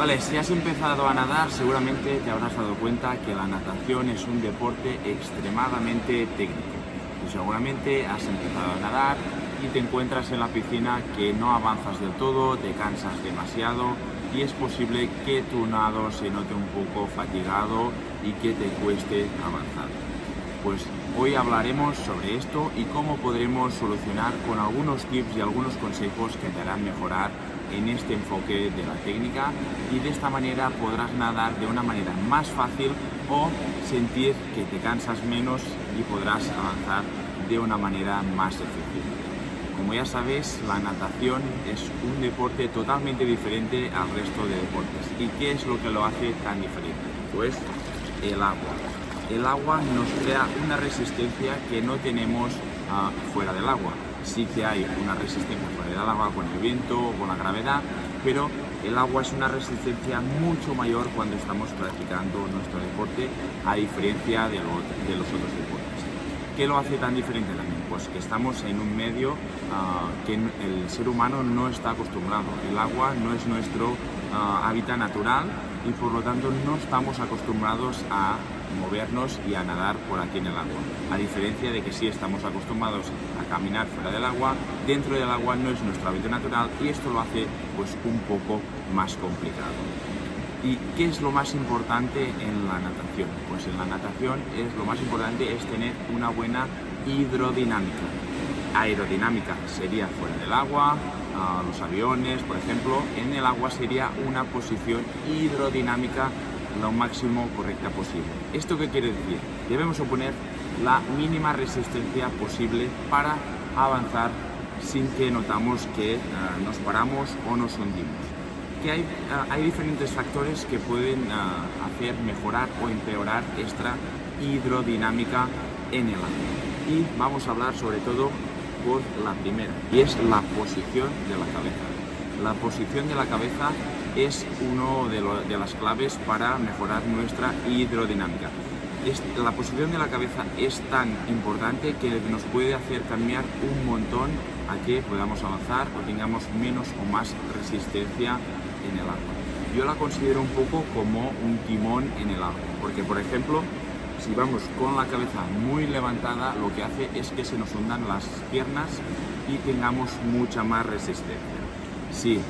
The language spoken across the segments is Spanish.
Vale, si has empezado a nadar, seguramente te habrás dado cuenta que la natación es un deporte extremadamente técnico. Y seguramente has empezado a nadar y te encuentras en la piscina que no avanzas del todo, te cansas demasiado y es posible que tu nado se note un poco fatigado y que te cueste avanzar. Pues hoy hablaremos sobre esto y cómo podremos solucionar con algunos tips y algunos consejos que te harán mejorar en este enfoque de la técnica, y de esta manera podrás nadar de una manera más fácil o sentir que te cansas menos y podrás avanzar de una manera más eficiente. Como ya sabéis, la natación es un deporte totalmente diferente al resto de deportes. ¿Y qué es lo que lo hace tan diferente? Pues el agua. El agua nos crea una resistencia que no tenemos fuera del agua. Sí que hay una resistencia fuera del agua con el viento o con la gravedad, pero el agua es una resistencia mucho mayor cuando estamos practicando nuestro deporte, a diferencia de los otros deportes. ¿Qué lo hace tan diferente también? Pues que estamos en un medio que el ser humano no está acostumbrado. El agua no es nuestro hábitat natural y por lo tanto no estamos acostumbrados a movernos y a nadar por aquí en el agua. A diferencia de que sí estamos acostumbrados a caminar fuera del agua, dentro del agua no es nuestro hábitat natural y esto lo hace pues un poco más complicado. ¿Y qué es lo más importante en la natación? Pues en la natación lo más importante es tener una buena hidrodinámica. Aerodinámica sería fuera del agua, los aviones, por ejemplo. En el agua sería una posición hidrodinámica lo máximo correcta posible. ¿Esto qué quiere decir? Debemos oponer la mínima resistencia posible para avanzar sin que notamos que nos paramos o nos hundimos. Que hay diferentes factores que pueden hacer mejorar o empeorar esta hidrodinámica en el agua. Y vamos a hablar sobre todo por la primera, y es la posición de la cabeza. La posición de la cabeza es una de las claves para mejorar nuestra hidrodinámica. La posición de la cabeza es tan importante que nos puede hacer cambiar un montón a que podamos avanzar o tengamos menos o más resistencia en el agua. Yo la considero un poco como un timón en el agua, porque por ejemplo, si vamos con la cabeza muy levantada, lo que hace es que se nos hundan las piernas y tengamos mucha más resistencia. Si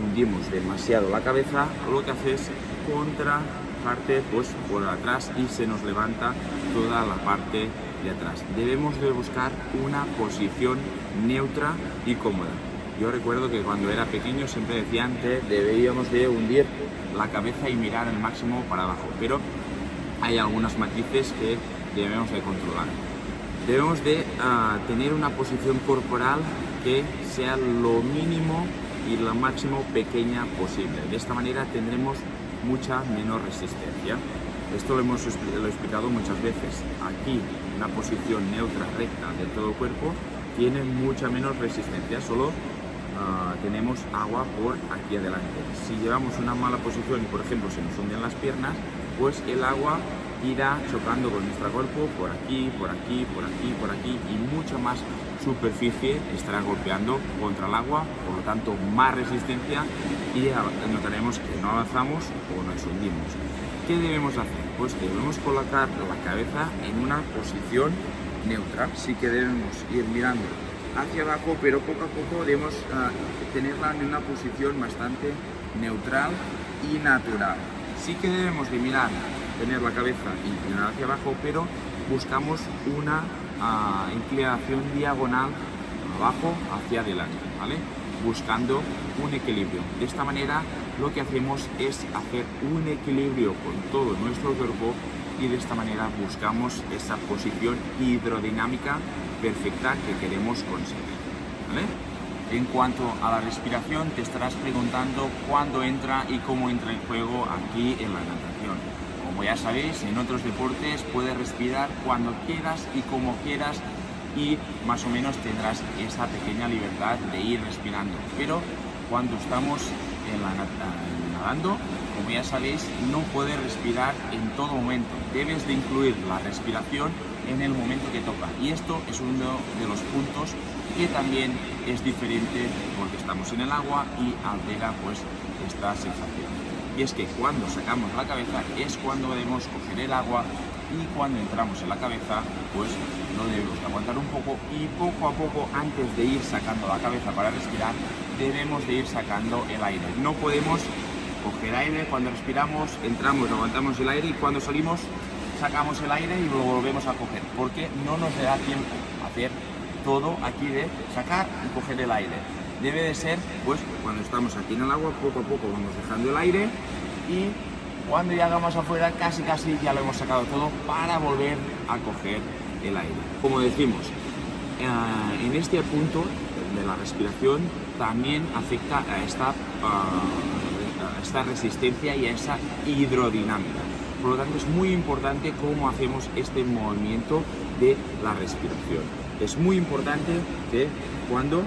hundimos demasiado la cabeza, lo que hace es contraparte pues por atrás y se nos levanta toda la parte de atrás. Debemos de buscar una posición neutra y cómoda. Yo recuerdo que cuando era pequeño siempre decían que debíamos de hundir la cabeza y mirar al máximo para abajo, pero hay algunos matices que debemos de controlar. Debemos de tener una posición corporal que sea lo mínimo y lo máximo pequeña posible. De esta manera tendremos mucha menos resistencia. Esto lo he explicado muchas veces. Aquí una posición neutra, recta de todo el cuerpo tiene mucha menos resistencia, solo tenemos agua por aquí adelante. Si llevamos una mala posición y por ejemplo se nos hunden las piernas, pues el agua irá chocando con nuestro cuerpo por aquí, por aquí, por aquí, por aquí, y mucha más superficie estará golpeando contra el agua, por lo tanto más resistencia, y notaremos que no avanzamos o nos hundimos. ¿Qué debemos hacer? Pues debemos colocar la cabeza en una posición neutra. Sí que debemos ir mirando hacia abajo, pero poco a poco debemos tenerla en una posición bastante neutral y natural. Sí que debemos de tener la cabeza inclinada hacia abajo, pero buscamos una inclinación diagonal abajo hacia adelante, ¿vale? Buscando un equilibrio. De esta manera lo que hacemos es hacer un equilibrio con todo nuestro cuerpo y de esta manera buscamos esa posición hidrodinámica perfecta que queremos conseguir, ¿vale? En cuanto a la respiración, te estarás preguntando cuándo entra y cómo entra en juego aquí en la natación. Como ya sabéis, en otros deportes puedes respirar cuando quieras y como quieras y más o menos tendrás esa pequeña libertad de ir respirando. Pero cuando estamos nadando, como ya sabéis, no puedes respirar en todo momento. Debes de incluir la respiración en el momento que toca. Y esto es uno de los puntos que también es diferente porque estamos en el agua y altera pues esta sensación. Y es que cuando sacamos la cabeza es cuando debemos coger el agua, y cuando entramos en la cabeza pues lo debemos aguantar un poco, y poco a poco, antes de ir sacando la cabeza para respirar, debemos de ir sacando el aire. No podemos coger aire cuando respiramos, entramos, aguantamos el aire, y cuando salimos sacamos el aire y lo volvemos a coger, porque no nos da tiempo a hacer todo aquí de sacar y coger el aire. Debe de ser pues cuando estamos aquí en el agua, poco a poco vamos dejando el aire, y cuando ya hagamos afuera casi ya lo hemos sacado todo para volver a coger el aire. Como decimos, en este punto de la respiración también afecta a esta resistencia y a esa hidrodinámica. Por lo tanto, es muy importante cómo hacemos este movimiento de la respiración. Es muy importante que cuando,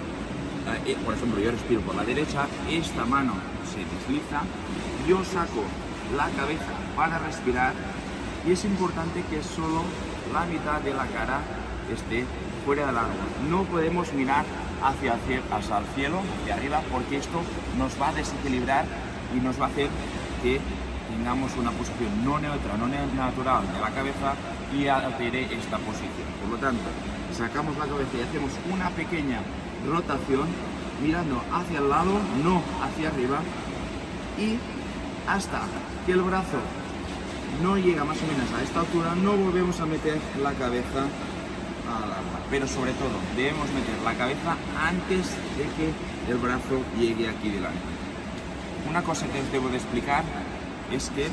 por ejemplo, yo respiro por la derecha, esta mano se desliza, yo saco la cabeza para respirar, y es importante que solo la mitad de la cara esté fuera del agua. No podemos mirar hacia el cielo, hacia arriba, porque esto nos va a desequilibrar y nos va a hacer que tengamos una posición no neutra, no natural de la cabeza, y altere esta posición. Por lo tanto, sacamos la cabeza y hacemos una pequeña rotación mirando hacia el lado, no hacia arriba, y hasta que el brazo no llega más o menos a esta altura, no volvemos a meter la cabeza al agua. Pero sobre todo, debemos meter la cabeza antes de que el brazo llegue aquí delante. Una cosa que os debo de explicar es que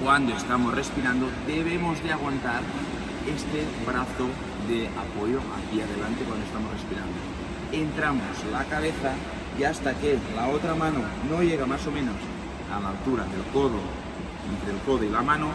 cuando estamos respirando debemos de aguantar este brazo de apoyo aquí adelante cuando estamos respirando. Entramos la cabeza, y hasta que la otra mano no llega más o menos a la altura del codo, entre el codo y la mano,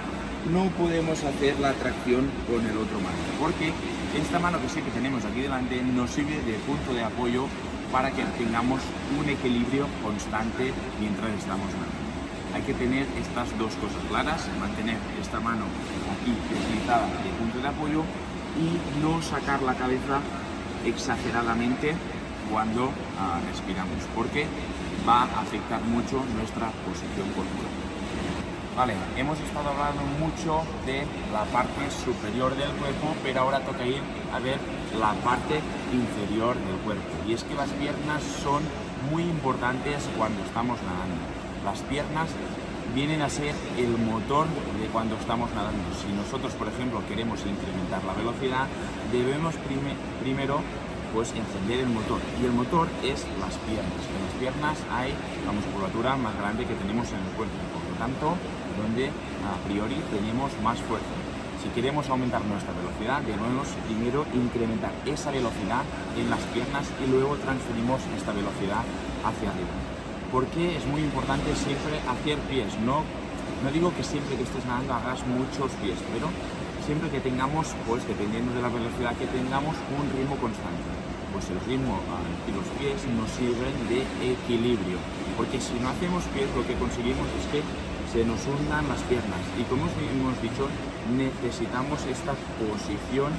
no podemos hacer la tracción con el otro mano, porque esta mano que sí que tenemos aquí delante nos sirve de punto de apoyo para que tengamos un equilibrio constante mientras estamos nadando. Hay que tener estas dos cosas claras: mantener esta mano aquí deslizada de punto de apoyo y no sacar la cabeza exageradamente cuando respiramos, porque va a afectar mucho nuestra posición corporal. Vale, hemos estado hablando mucho de la parte superior del cuerpo, pero ahora toca ir a ver la parte inferior del cuerpo. Y es que las piernas son muy importantes cuando estamos nadando. Las piernas vienen a ser el motor de cuando estamos nadando. Si nosotros, por ejemplo, queremos incrementar la velocidad, debemos primero pues encender el motor, y el motor es las piernas. En las piernas hay la musculatura más grande que tenemos en el cuerpo, por lo tanto, donde a priori tenemos más fuerza. Si queremos aumentar nuestra velocidad, debemos primero incrementar esa velocidad en las piernas y luego transferimos esta velocidad hacia arriba. Porque es muy importante siempre hacer pies. No digo que siempre que estés nadando hagas muchos pies, pero siempre que tengamos, pues dependiendo de la velocidad que tengamos, un ritmo constante. Pues el ritmo y los pies nos sirven de equilibrio, porque si no hacemos pies lo que conseguimos es que se nos hundan las piernas, y como hemos dicho, necesitamos esta posición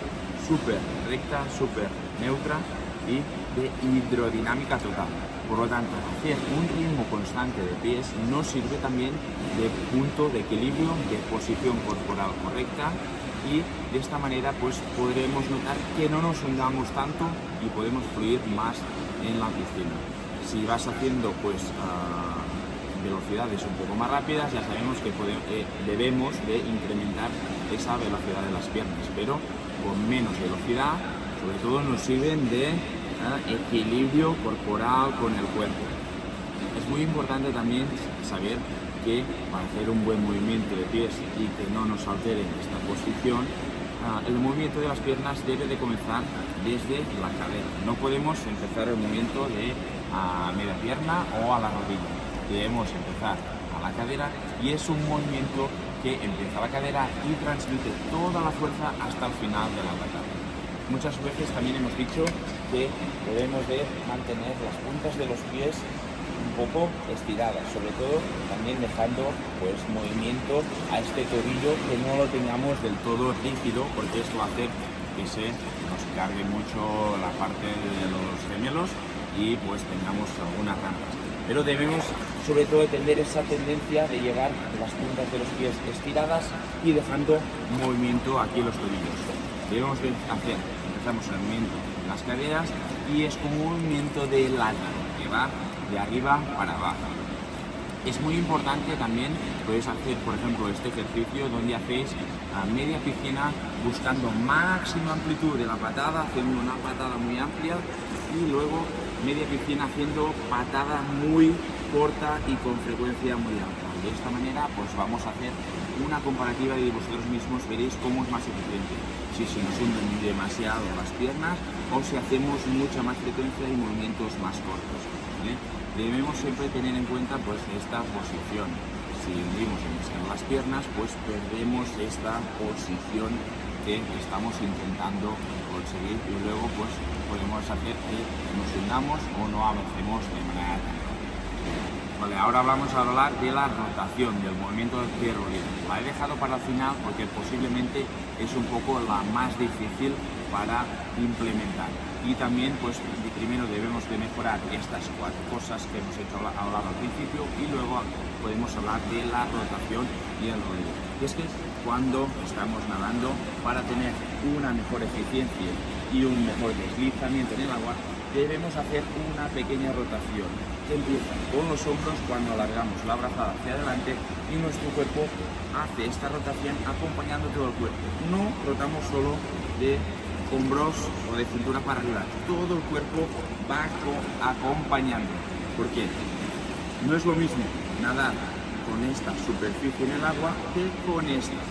súper recta, súper neutra y de hidrodinámica total. Por lo tanto, hacer un ritmo constante de pies nos sirve también de punto de equilibrio, de posición corporal correcta, y de esta manera pues podremos notar que no nos hundamos tanto y podemos fluir más en la piscina. Si vas haciendo pues velocidades un poco más rápidas, ya sabemos que debemos de incrementar esa velocidad de las piernas, pero con menos velocidad. Sobre todo nos sirven de equilibrio corporal con el cuerpo. Es muy importante también saber que para hacer un buen movimiento de pies y que no nos altere esta posición, el movimiento de las piernas debe de comenzar desde la cadera. No podemos empezar el movimiento de media pierna o a la rodilla. Debemos empezar a la cadera, y es un movimiento que empieza a la cadera y transmite toda la fuerza hasta el final de la patada. Muchas veces también hemos dicho que debemos de mantener las puntas de los pies un poco estiradas, sobre todo también dejando pues movimiento a este tobillo, que no lo tengamos del todo rígido, porque esto hace que se nos pues cargue mucho la parte de los gemelos y pues tengamos algunas rampas. Pero debemos sobre todo tener esa tendencia de llevar las puntas de los pies estiradas y dejando movimiento aquí en los tobillos. Debemos de hacer, empezamos el movimiento de las caderas y es como un movimiento de látigo que va de arriba para abajo. Es muy importante también, podéis hacer por ejemplo este ejercicio donde hacéis a media piscina buscando máxima amplitud de la patada, haciendo una patada muy amplia y luego media piscina haciendo patada muy corta y con frecuencia muy alta. De esta manera pues vamos a hacer una comparativa y vosotros mismos veréis cómo es más eficiente, si se nos hunden demasiado las piernas o si hacemos mucha más frecuencia y movimientos más cortos, ¿vale? Debemos siempre tener en cuenta pues esta posición. Si hundimos demasiado las piernas, pues perdemos esta posición que estamos intentando conseguir y luego pues podemos hacer que nos hundamos o no avancemos de manera tan rápida. Vale, ahora vamos a hablar de la rotación, del movimiento del pie rolido. La he dejado para el final porque posiblemente es un poco la más difícil para implementar. Y también, pues primero debemos de mejorar estas 4 cosas que hemos hablado al principio y luego podemos hablar de la rotación y el rolido. Y es que cuando estamos nadando, para tener una mejor eficiencia y un mejor deslizamiento en el agua, debemos hacer una pequeña rotación que empieza con los hombros cuando alargamos la brazada hacia adelante y nuestro cuerpo hace esta rotación acompañando todo el cuerpo. No rotamos solo de hombros o de cintura para arriba, todo el cuerpo va acompañando. ¿Por qué? No es lo mismo nadar con esta superficie en el agua que con esta,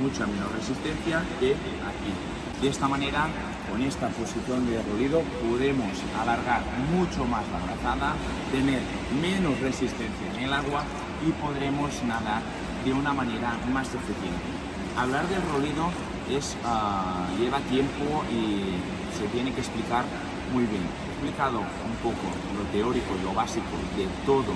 mucha menos resistencia que aquí. De esta manera, con esta posición de rolido, podemos alargar mucho más la brazada, tener menos resistencia en el agua y podremos nadar de una manera más eficiente. Hablar del rolido lleva tiempo y se tiene que explicar muy bien. He explicado un poco lo teórico y lo básico de todo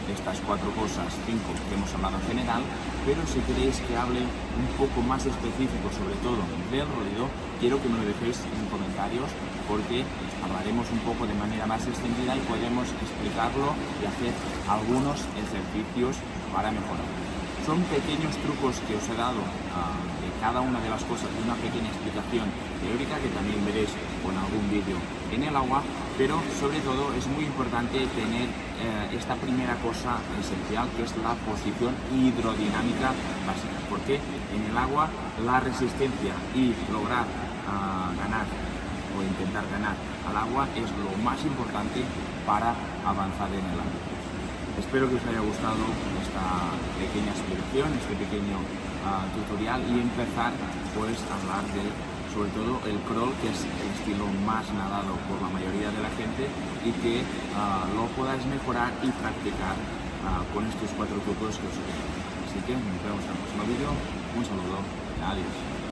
estas 4 cosas, 5 que hemos hablado en general, pero si queréis que hable un poco más específico sobre todo del rolido, quiero que me lo dejéis en comentarios porque hablaremos un poco de manera más extendida y podemos explicarlo y hacer algunos ejercicios para mejorar. Son pequeños trucos que os he dado de cada una de las cosas, de una pequeña explicación teórica que también veréis con algún vídeo en el agua, pero sobre todo es muy importante tener esta primera cosa esencial que es la posición hidrodinámica básica, porque en el agua la resistencia y lograr ganar o intentar ganar al agua es lo más importante para avanzar en el agua. Espero que os haya gustado esta pequeña explicación, este pequeño tutorial y empezar pues a hablar de sobre todo el crawl, que es el estilo más nadado por la mayoría de la gente y que lo podáis mejorar y practicar con estos 4 trucos que os he dado. Así que nos vemos en el próximo vídeo, un saludo y adiós.